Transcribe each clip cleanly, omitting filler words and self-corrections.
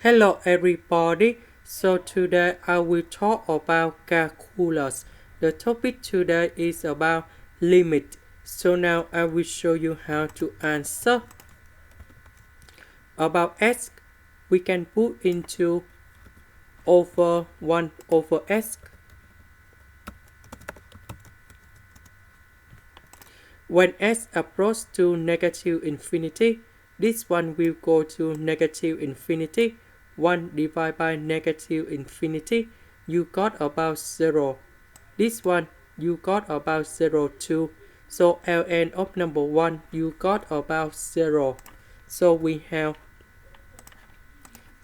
Hello everybody, so today I will talk about calculus. The topic today is about limit. So now I will show you how to answer. About x, we can put into over 1 over x. When x approaches to negative infinity, this one will go to negative infinity. 1 divided by negative infinity, you got about 0. This one, you got about 0 too. So ln of number 1, you got about 0. So we have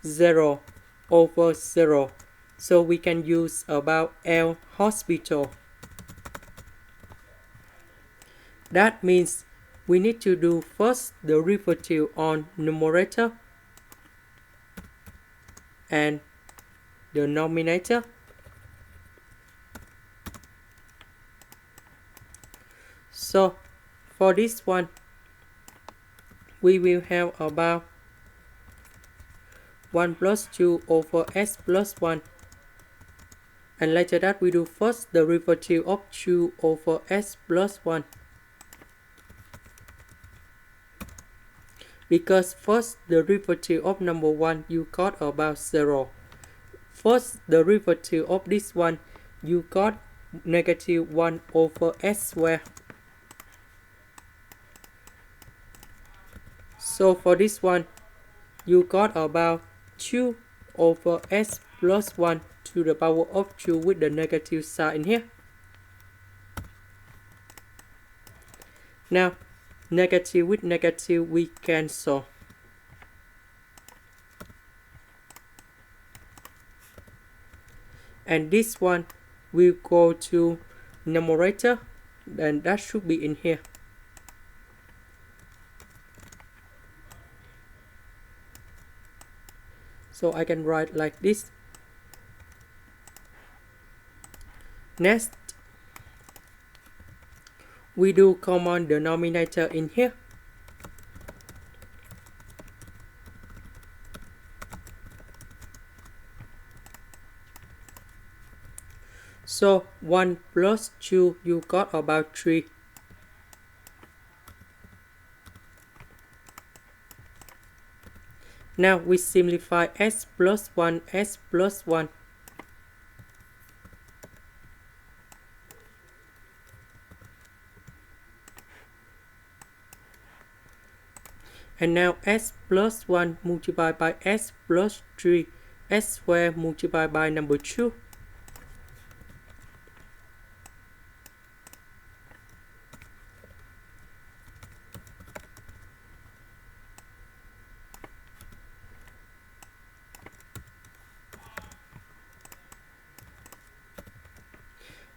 0 over 0. So we can use about L hospital. That means we need to do first the derivative on numerator and the denominator. So for this one, we will have about 1 plus 2 over s plus 1. And later that we do first the derivative of 2 over s plus 1. Because first the derivative of number 1 you got about 0. First the derivative of this one you got negative 1 over s squared. So for this one you got about 2 over s plus 1 to the power of 2 with the negative sign in here. Now negative with negative we cancel. And this one will go to numerator, and that should be in here. So I can write like this. Next, we do common denominator in here. So 1 plus 2, you got about 3. Now we simplify s plus 1, s plus 1. And now s plus 1 multiplied by s plus 3, s squared multiplied by number 2.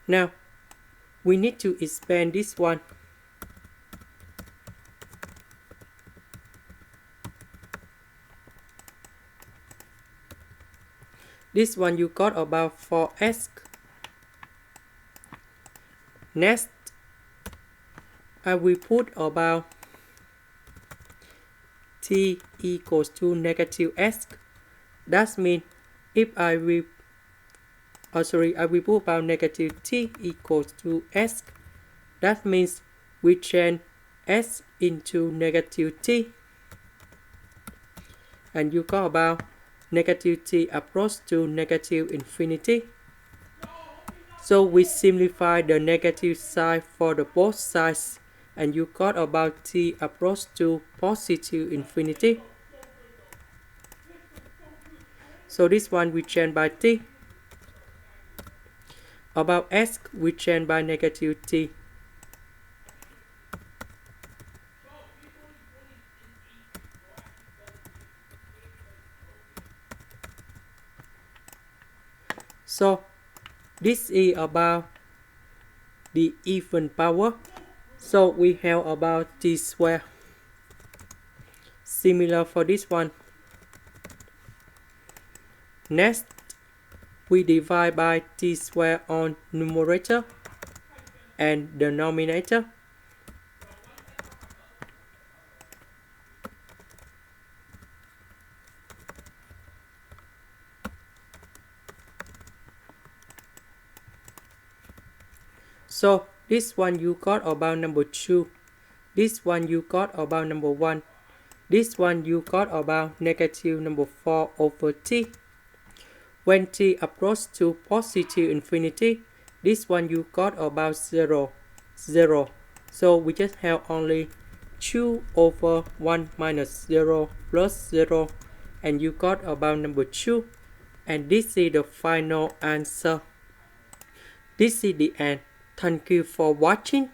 Now we need to expand this one. This one you got about 4s. Next, I will put about t equals to negative s. That means if I will put about negative t equals to s. That means we change s into negative t. And you got about negative t approach to negative infinity. So we simplify the negative side for the both sides, and you got about t approach to positive infinity. So this one we change by t. About s we change by negative t. So this is about the even power. So we have about t squared. Similar for this one. Next, we divide by t squared on numerator and denominator. So this one you got about number 2. This one you got about number 1. This one you got about negative number 4 over t. When t approaches to positive infinity, this one you got about 0. So we just have only 2 over 1 minus 0 plus 0, and you got about number 2. And this is the final answer. This is the end. Thank you for watching.